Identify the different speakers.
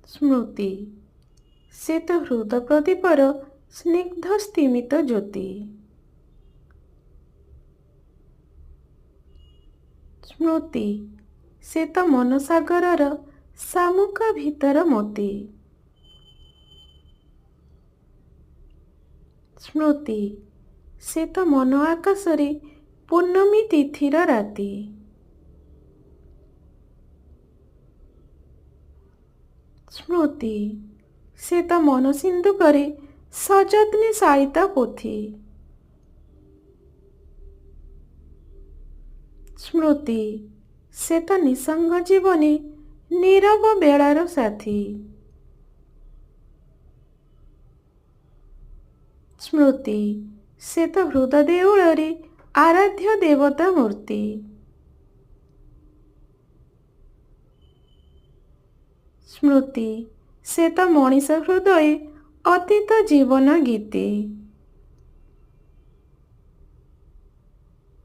Speaker 1: ସ୍ମୃତି ସେ ତ ହୃଦ ପ୍ରଦୀପର ସ୍ନିଗ୍ଧ ସ୍ତିମିତ ଜ୍ୟୋତି। ସ୍ମୃତି ସେ ତ ମନସାଗରର ଶାମୁକା ଭିତର ମୋତି। ସ୍ମୃତି ସେ ତ ମନ ଆକାଶରେ ପୂର୍ଣ୍ଣମୀ ତିଥିର ରାତି। ସ୍ମୃତି ସେ ତ ମନ ସିନ୍ଦୁକରେ ସଯତ୍ନେ ଶାୟିତ ପୋଥି। ସ୍ମୃତି ସେ ତ ନିଃସଙ୍ଗ ଜୀବନେ ନୀରବ ବେଳାର ସାଥୀ। ସ୍ମୃତି ସେ ତ ହୃଦ ଦେଉଳରେ ଆରାଧ୍ୟ ଦେବତା ମୂର୍ତ୍ତି। ସ୍ମୃତି ସେ ତ ମଣିଷ ହୃଦୟ ଅତୀତ ଜୀବନ ଗୀତି।